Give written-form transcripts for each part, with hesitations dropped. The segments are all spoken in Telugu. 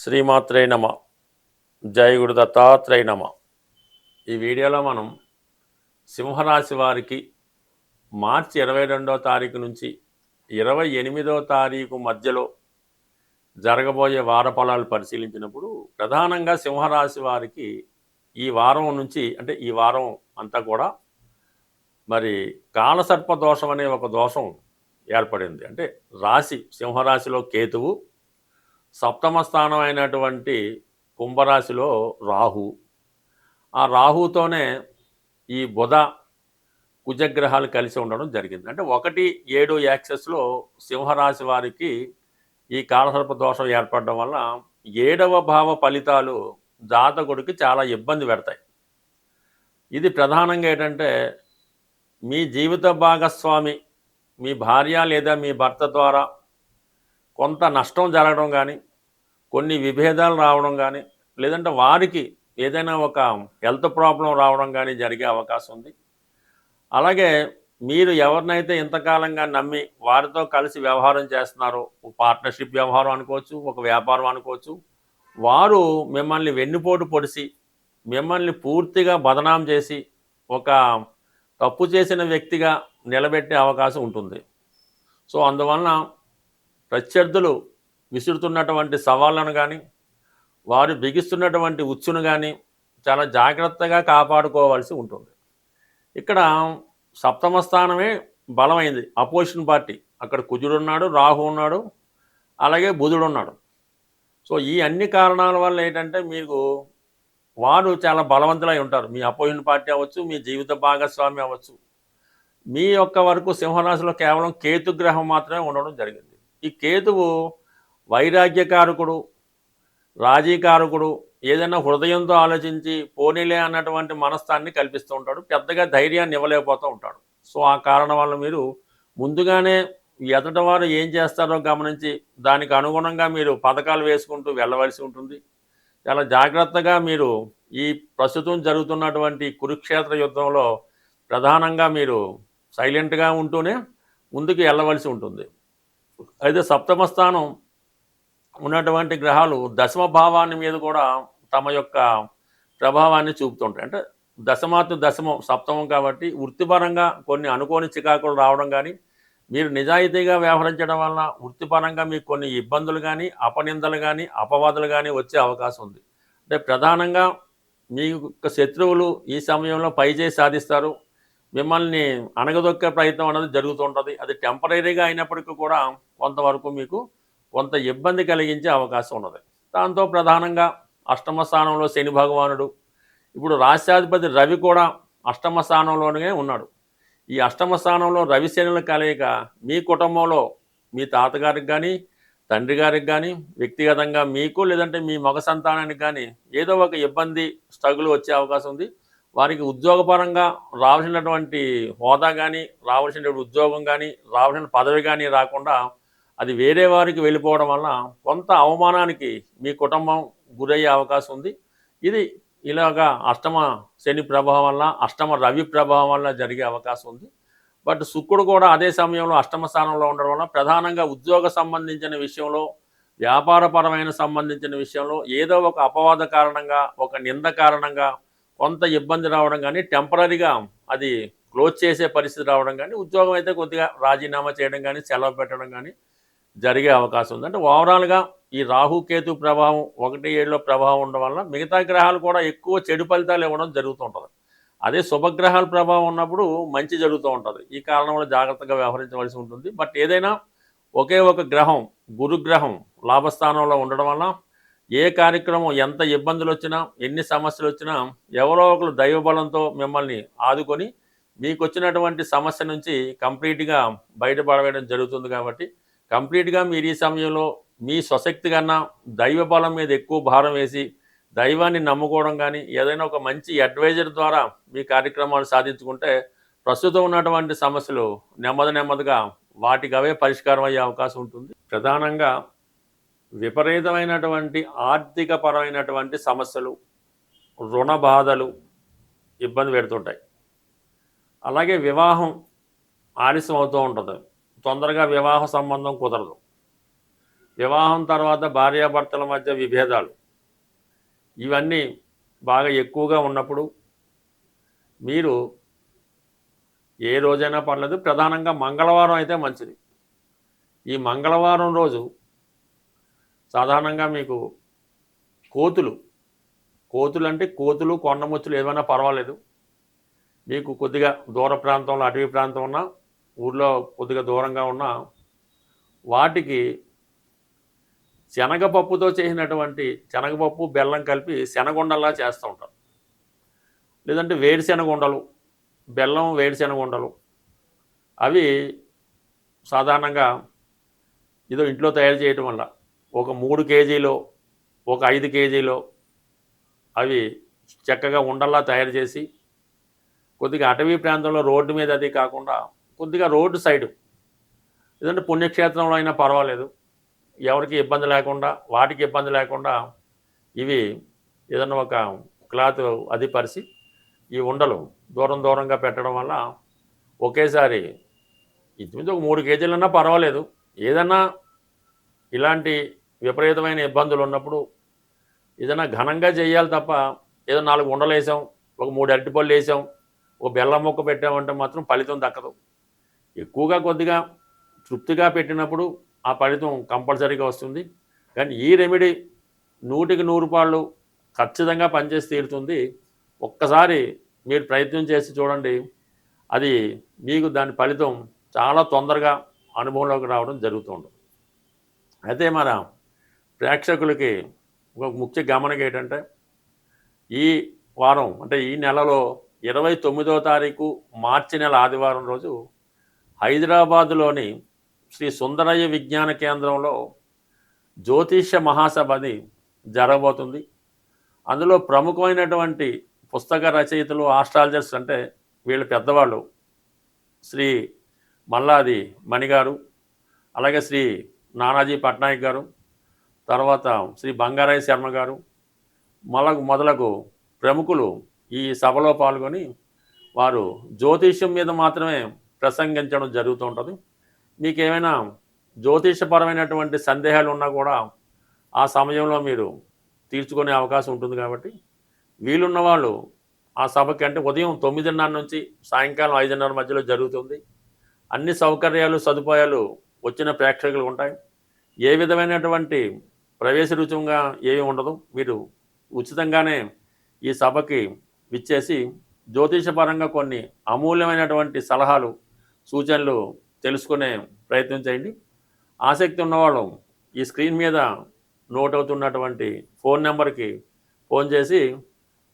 శ్రీమాత్రే నమ. జై గురు దత్తాత్రేయ నమ. ఈ వీడియోలో మనం సింహరాశి వారికి మార్చి 22వ తారీఖు నుంచి 28వ తారీఖు మధ్యలో జరగబోయే వార ఫలాలు పరిశీలించినప్పుడు ప్రధానంగా సింహరాశి వారికి ఈ వారం నుంచి అంటే ఈ వారం అంతా కూడా మరి కాలసర్ప దోషం అనే ఒక దోషం ఏర్పడింది. అంటే రాశి సింహరాశిలో కేతువు, సప్తమ స్థానం అయినటువంటి కుంభరాశిలో రాహు, ఆ రాహుతోనే ఈ బుధ కుజగ్రహాలు కలిసి ఉండడం జరిగింది. అంటే 1-7 యాక్సెస్లో సింహరాశి వారికి ఈ కాలసర్ప దోషం ఏర్పడడం వల్ల 7వ భావ ఫలితాలు జాతకుడికి చాలా ఇబ్బంది పెడతాయి. ఇది ప్రధానంగా ఏంటంటే మీ జీవిత భాగస్వామి, మీ భార్య లేదా మీ భర్త ద్వారా కొంత నష్టం జరగడం కానీ, కొన్ని విభేదాలు రావడం కానీ, లేదంటే వారికి ఏదైనా ఒక హెల్త్ ప్రాబ్లం రావడం కానీ జరిగే అవకాశం ఉంది. అలాగే మీరు ఎవరినైతే ఇంతకాలంగా నమ్మి వారితో కలిసి వ్యవహారం చేస్తున్నారో, పార్ట్నర్షిప్ వ్యవహారం అనుకోవచ్చు, ఒక వ్యాపారం అనుకోవచ్చు, వారు మిమ్మల్ని వెన్నుపోటు పొడిచి మిమ్మల్ని పూర్తిగా బదనాం చేసి ఒక తప్పు చేసిన వ్యక్తిగా నిలబెట్టే అవకాశం ఉంటుంది. సో అందువలన ప్రత్యర్థులు విసురుతున్నటువంటి సవాళ్ళను కానీ, వారు బిగిస్తున్నటువంటి ఉచ్చును కానీ చాలా జాగ్రత్తగా కాపాడుకోవాల్సి ఉంటుంది. ఇక్కడ సప్తమ స్థానమే బలమైంది, అపోజిషన్ పార్టీ. అక్కడ కుజుడున్నాడు, రాహు ఉన్నాడు, అలాగే బుధుడున్నాడు. సో ఈ అన్ని కారణాల వల్ల ఏంటంటే మీకు వారు చాలా బలవంతులై ఉంటారు. మీ అపోజిషన్ పార్టీ అవ్వచ్చు, మీ జీవిత భాగస్వామి అవ్వచ్చు. మీ యొక్క వరకు సింహరాశిలో కేవలం కేతుగ్రహం మాత్రమే ఉండడం జరిగింది. ఈ కేతువు వైరాగ్యకారకుడు, రాజీకారకుడు, ఏదైనా హృదయంతో ఆలోచించి పోనీలే అన్నటువంటి మనస్థాన్ని కల్పిస్తూ ఉంటాడు. పెద్దగా ధైర్యాన్ని ఇవ్వలేకపోతూ ఉంటాడు. సో ఆ కారణం వల్ల మీరు ముందుగానే ఎదుట వారు ఏం చేస్తారో గమనించి దానికి అనుగుణంగా మీరు పథకాలు వేసుకుంటూ వెళ్ళవలసి ఉంటుంది. చాలా జాగ్రత్తగా మీరు ఈ ప్రస్తుతం జరుగుతున్నటువంటి కురుక్షేత్ర యుద్ధంలో ప్రధానంగా మీరు సైలెంట్గా ఉంటూనే ముందుకు వెళ్ళవలసి ఉంటుంది. అయితే సప్తమ స్థానం ఉన్నటువంటి గ్రహాలు దశమ భావాన్ని మీద కూడా తమ యొక్క ప్రభావాన్ని చూపుతుంటాయి. అంటే దశమాతు దశమం సప్తమం కాబట్టి వృత్తిపరంగా కొన్ని అనుకోని చికాకులు రావడం కానీ, మీరు నిజాయితీగా వ్యవహరించడం వలన వృత్తిపరంగా మీకు కొన్ని ఇబ్బందులు కానీ, అపనిందలు కానీ, అపవాదులు కానీ వచ్చే అవకాశం ఉంది. అంటే ప్రధానంగా మీ యొక్క శత్రువులు ఈ సమయంలో పైచేయి సాధిస్తారు. మిమ్మల్ని అణగదొక్కే ప్రయత్నం అనేది జరుగుతుంటుంది. అది టెంపరీగా అయినప్పటికీ కూడా కొంతవరకు మీకు కొంత ఇబ్బంది కలిగించే అవకాశం ఉన్నది. దాంతో ప్రధానంగా అష్టమ స్థానంలో శని భగవానుడు, ఇప్పుడు రాష్ట్రాధిపతి రవి కూడా అష్టమ స్థానంలోనే ఉన్నాడు. ఈ అష్టమ స్థానంలో రవి శనుల కలయిక మీ కుటుంబంలో మీ తాతగారికి కానీ, తండ్రి గారికి కానీ, వ్యక్తిగతంగా మీకు లేదంటే మీ మగ సంతానానికి కానీ ఏదో ఒక ఇబ్బంది, స్ట్రగుల్ వచ్చే అవకాశం ఉంది. వారికి ఉద్యోగపరంగా రావాల్సినటువంటి హోదా కానీ, రావాల్సినటువంటి ఉద్యోగం కానీ, రావాల్సిన పదవి కానీ రాకుండా అది వేరే వారికి వెళ్ళిపోవడం వల్ల కొంత అవమానానికి మీ కుటుంబం గురయ్యే అవకాశం ఉంది. ఇది ఇలాగా అష్టమ శని ప్రభావం వల్ల, అష్టమ రవి ప్రభావం వల్ల జరిగే అవకాశం ఉంది. బట్ శుక్రుడు కూడా అదే సమయంలో అష్టమ స్థానంలో ఉండడం వల్ల ప్రధానంగా ఉద్యోగ సంబంధించిన విషయంలో, వ్యాపారపరమైన సంబంధించిన విషయంలో ఏదో ఒక అపవాద కారణంగా, ఒక నింద కారణంగా కొంత ఇబ్బంది రావడం కానీ, టెంపరీగా అది క్లోజ్ చేసే పరిస్థితి రావడం కానీ, ఉద్యోగం అయితే కొద్దిగా రాజీనామా చేయడం కానీ, సెలవు పెట్టడం కానీ జరిగే అవకాశం ఉంది. అంటే ఓవరాల్గా ఈ రాహుకేతు ప్రభావం 1-7లో ప్రభావం ఉండడం వల్ల మిగతా గ్రహాలు కూడా ఎక్కువ చెడు ఫలితాలు ఇవ్వడం జరుగుతూ ఉంటుంది. అదే శుభగ్రహాల ప్రభావం ఉన్నప్పుడు మంచి జరుగుతూ ఉంటుంది. ఈ కారణం వల్ల జాగ్రత్తగా వ్యవహరించవలసి ఉంటుంది. బట్ ఏదైనా ఒకే ఒక గ్రహం, గురుగ్రహం లాభస్థానంలో ఉండడం వల్ల ఏ కార్యక్రమం ఎంత ఇబ్బందులు వచ్చినా, ఎన్ని సమస్యలు వచ్చినా ఎవరో ఒకరు దైవబలంతో మిమ్మల్ని ఆదుకొని మీకు వచ్చినటువంటి సమస్య నుంచి కంప్లీట్గా బయటపడవేయడం జరుగుతుంది. కాబట్టి కంప్లీట్గా మీరు ఈ సమయంలో మీ స్వశక్తి కన్నా దైవబలం మీద ఎక్కువ భారం వేసి దైవాన్ని నమ్ముకోవడం కానీ, ఏదైనా ఒక మంచి అడ్వైజర్ ద్వారా మీ కార్యక్రమాలు సాధించుకుంటే ప్రస్తుతం ఉన్నటువంటి సమస్యలు నెమ్మదిగా వాటికి అవే పరిష్కారం అయ్యే అవకాశం ఉంటుంది. ప్రధానంగా విపరీతమైనటువంటి ఆర్థికపరమైనటువంటి సమస్యలు, రుణ బాధలు ఇబ్బంది పెడుతుంటాయి. అలాగే వివాహం ఆలస్యం అవుతూ ఉంటుంది. తొందరగా వివాహ సంబంధం కుదరదు. వివాహం తర్వాత భార్యాభర్తల మధ్య విభేదాలు ఇవన్నీ బాగా ఎక్కువగా ఉన్నప్పుడు మీరు ఏ రోజైనా పర్లేదు, ప్రధానంగా మంగళవారం అయితే మంచిది. ఈ మంగళవారం రోజు సాధారణంగా మీకు కోతులు అంటే కోతులు, కొండముచ్చులు ఏమైనా పర్వాలేదు. మీకు కొద్దిగా దూర ప్రాంతంలో, అటవీ ప్రాంతం ఉన్నా, ఊర్లో కొద్దిగా దూరంగా ఉన్నా, వాటికి శనగపప్పుతో చేసినటువంటి శనగపప్పు బెల్లం కలిపి శనగుండల్లా చేస్తూ ఉంటారు. లేదంటే వేరుశెనగ ఉండలు, బెల్లం వేరుశెనగ ఉండలు, అవి సాధారణంగా ఏదో ఇంట్లో తయారు చేయటం వల్ల ఒక 3 కేజీలో, ఒక 5 కేజీలో అవి చక్కగా ఉండల్లా తయారు చేసి కొద్దిగా అటవీ ప్రాంతంలో రోడ్డు మీద అది కాకుండా కొద్దిగా రోడ్డు సైడు, లేదంటే పుణ్యక్షేత్రంలో అయినా పర్వాలేదు, ఎవరికి ఇబ్బంది లేకుండా, వాటికి ఇబ్బంది లేకుండా ఇవి ఏదన్నా ఒక క్లాత్ అది పరిచి ఈ ఉండలు దూరంగా పెట్టడం వల్ల ఒకేసారి ఇంచుమించు ఒక 3 కేజీలన్నా పర్వాలేదు. ఏదన్నా ఇలాంటి విపరీతమైన ఇబ్బందులు ఉన్నప్పుడు ఏదైనా ఘనంగా చేయాలి తప్ప, ఏదో 4 ఉండలు వేసాం, ఒక 3 అరటిపళ్ళు వేసాం, ఒక బెల్లం ముక్క పెట్టామంటే మాత్రం ఫలితం దక్కదు. ఎక్కువగా కొద్దిగా తృప్తిగా పెట్టినప్పుడు ఆ ఫలితం కంపల్సరీగా వస్తుంది. కానీ ఈ రెమెడీ 100కి 100 పాళ్ళు ఖచ్చితంగా పనిచేసి తీరుతుంది. ఒక్కసారి మీరు ప్రయత్నం చేసి చూడండి. అది మీకు దాని ఫలితం చాలా తొందరగా అనుభవంలోకి రావడం జరుగుతూ ఉంటుంది. అయితే మన ప్రేక్షకులకి ఒక ముఖ్య గమనిక ఏంటంటే, ఈ వారం అంటే ఈ నెలలో 29వ తారీఖు మార్చి నెల ఆదివారం రోజు హైదరాబాదులోని శ్రీ సుందరయ్య విజ్ఞాన కేంద్రంలో జ్యోతిష్య మహాసభది జరగబోతుంది. అందులో ప్రముఖమైనటువంటి పుస్తక రచయితలు, ఆస్ట్రాలజర్స్ అంటే వీళ్ళు పెద్దవాళ్ళు, శ్రీ మల్లాది మణిగారు, అలాగే శ్రీ నానాజీ పట్నాయక్ గారు, తర్వాత శ్రీ బంగారాయ శర్మ గారు, మొదలగు ప్రముఖులు ఈ సభలో పాల్గొని వారు జ్యోతిష్యం మీద మాత్రమే ప్రసంగించడం జరుగుతూ ఉంటుంది. మీకు ఏమైనా జ్యోతిషపరమైనటువంటి సందేహాలు ఉన్నా కూడా ఆ సమయంలో మీరు తీర్చుకునే అవకాశం ఉంటుంది. కాబట్టి వీలున్న వాళ్ళు ఆ సభకి, అంటే ఉదయం 9:30 నుంచి సాయంకాలం 5:30 మధ్యలో జరుగుతుంది. అన్ని సౌకర్యాలు, సదుపాయాలు వచ్చిన ప్రేక్షకులు ఉంటాయి. ఏ విధమైనటువంటి ప్రవేశ రుచుంగా ఏమీ ఉండదు. మీరు ఉచితంగానే ఈ సభకి విచ్చేసి జ్యోతిషపరంగా కొన్ని అమూల్యమైనటువంటి సలహాలు, సూచనలు తెలుసుకునే ప్రయత్నం చేయండి. ఆసక్తి ఉన్నవాళ్ళు ఈ స్క్రీన్ మీద నోట్ అవుతున్నటువంటి ఫోన్ నెంబర్కి ఫోన్ చేసి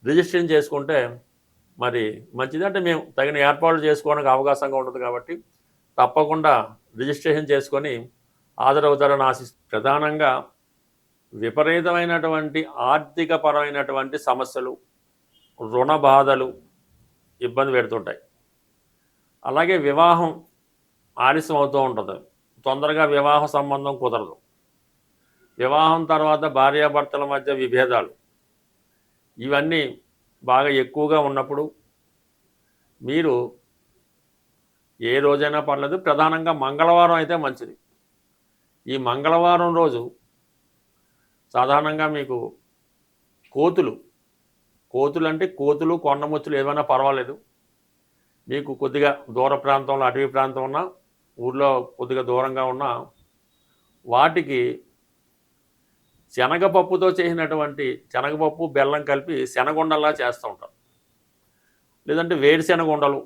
రిజిస్ట్రేషన్ చేసుకుంటే మరి మంచిది. అంటే మేము తగిన ఏర్పాట్లు చేసుకోవడానికి అవకాశంగా ఉంటుంది. కాబట్టి తప్పకుండా రిజిస్ట్రేషన్ చేసుకొని హాజరవుతారని ఆశిస్తూ, ప్రధానంగా విపరీతమైనటువంటి ఆర్థికపరమైనటువంటి సమస్యలు, రుణ బాధలు ఇబ్బంది పెడుతుంటాయి. అలాగే వివాహం ఆలస్యం అవుతూ ఉంటుంది. తొందరగా వివాహ సంబంధం కుదరదు. వివాహం తర్వాత భార్యాభర్తల మధ్య విభేదాలు ఇవన్నీ బాగా ఎక్కువగా ఉన్నప్పుడు మీరు ఏ రోజైనా పర్లేదు, ప్రధానంగా మంగళవారం అయితే మంచిది. ఈ మంగళవారం రోజు సాధారణంగా మీకు కోతులు అంటే కోతులు, కొండముచ్చులు ఏమైనా పర్వాలేదు. మీకు కొద్దిగా దూర ప్రాంతంలో, అటవీ ప్రాంతం ఉన్నా, ఊర్లో కొద్దిగా దూరంగా ఉన్నా, వాటికి శనగపప్పుతో చేసినటువంటి శనగపప్పు బెల్లం కలిపి శనగుండల్లా చేస్తూ ఉంటారు. లేదంటే వేరుశెనగ ఉండలు,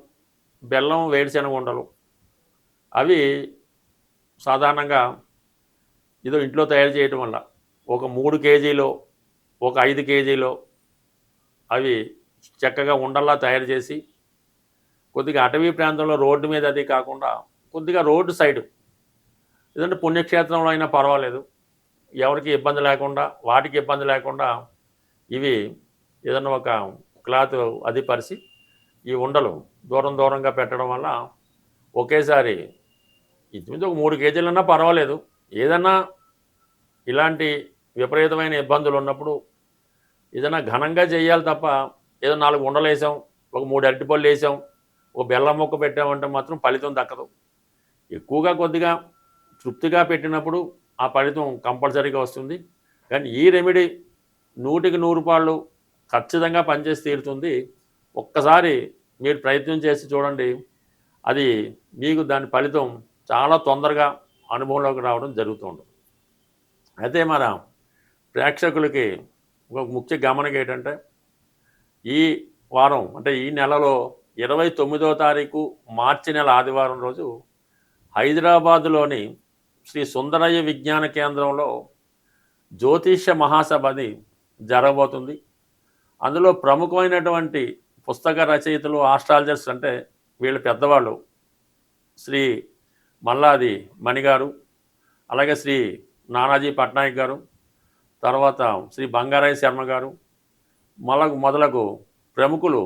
బెల్లం వేరుశెనగ ఉండలు, అవి సాధారణంగా ఏదో ఇంట్లో తయారు చేయటం వల్ల ఒక 3 కేజీలో, ఒక 5 కేజీలో అవి చక్కగా ఉండల్లా తయారు చేసి కొద్దిగా అటవీ ప్రాంతంలో రోడ్డు మీద అది కాకుండా కొద్దిగా రోడ్డు సైడు, లేదంటే పుణ్యక్షేత్రంలో అయినా పర్వాలేదు, ఎవరికి ఇబ్బంది లేకుండా, వాటికి ఇబ్బంది లేకుండా ఇవి ఏదన్నా ఒక క్లాత్ అది పరిచి ఈ ఉండలు దూరంగా పెట్టడం వల్ల ఒకేసారి ఇంచుమించు ఒక 3 కేజీలన్నా పర్వాలేదు. ఏదన్నా ఇలాంటి విపరీతమైన ఇబ్బందులు ఉన్నప్పుడు ఏదైనా ఘనంగా చేయాలి తప్ప, ఏదో 4 ఉండలు వేసాం, ఒక 3 అరటిపళ్ళు వేసాం, ఒక బెల్లం ముక్క పెట్టామంటే మాత్రం ఫలితం దక్కదు. ఎక్కువగా కొద్దిగా తృప్తిగా పెట్టినప్పుడు ఆ ఫలితం కంపల్సరీగా వస్తుంది. కానీ ఈ రెమెడీ 100కి 100 ఖచ్చితంగా పనిచేసి తీరుతుంది. ఒక్కసారి మీరు ప్రయత్నం చేసి చూడండి. అది మీకు దాని ఫలితం చాలా తొందరగా అనుభవంలోకి రావడం జరుగుతూ ఉంటుంది. అయితే మన ప్రేక్షకులకి ఒక ముఖ్య గమనిక ఏంటంటే, ఈ వారం అంటే ఈ నెలలో 29వ తారీఖు మార్చి నెల ఆదివారం రోజు హైదరాబాదులోని శ్రీ సుందరయ్య విజ్ఞాన కేంద్రంలో జ్యోతిష్య మహాసభని జరగబోతుంది. అందులో ప్రముఖమైనటువంటి పుస్తక రచయితలు, ఆస్ట్రాలజర్స్ అంటే వీళ్ళు పెద్దవాళ్ళు శ్రీ మల్లాది మణిగారు, అలాగే శ్రీ నానాజీ పట్నాయక్ గారు, తర్వాత శ్రీ బంగారయ్య శర్మ గారు మొదలగు ప్రముఖులు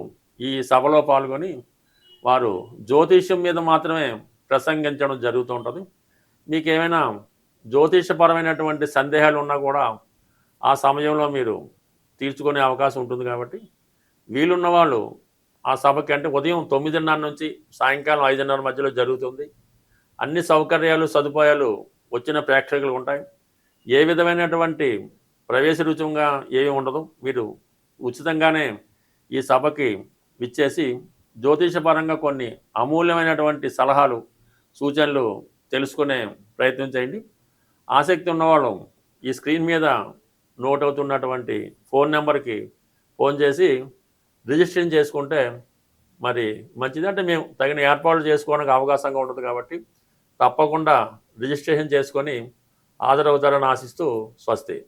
ఈ సభలో పాల్గొని వారు జ్యోతిష్యం మీద మాత్రమే ప్రసంగించడం జరుగుతూ ఉంటుంది. మీకేమైనా జ్యోతిషపరమైనటువంటి సందేహాలు ఉన్నా కూడా ఆ సమయంలో మీరు తీర్చుకునే అవకాశం ఉంటుంది. కాబట్టి వీలున్న వాళ్ళు ఆ సభకి అంటే ఉదయం 9:30 నుంచి సాయంకాలం 5:30 మధ్యలో జరుగుతుంది. అన్ని సౌకర్యాలు సదుపాయాలు వచ్చిన ప్రేక్షకులు ఉంటాయి. ఏ విధమైనటువంటి ప్రవేశ రుచుంగా ఏమీ ఉండదు. మీరు ఉచితంగానే ఈ సభకి విచ్చేసి జ్యోతిషపరంగా కొన్ని అమూల్యమైనటువంటి సలహాలు, సూచనలు తెలుసుకునే ప్రయత్నం చేయండి. ఆసక్తి ఉన్నవాళ్ళు ఈ స్క్రీన్ మీద నోట్ అవుతున్నటువంటి ఫోన్ నెంబర్కి ఫోన్ చేసి రిజిస్ట్రేషన్ చేసుకుంటే మరి మంచిది. అంటే మేము తగిన ఏర్పాట్లు చేసుకోవడానికి అవకాశంగా ఉంటుంది. కాబట్టి తప్పకుండా రిజిస్ట్రేషన్ చేసుకొని హాజరవుతారని ఆశిస్తూ స్వస్తి.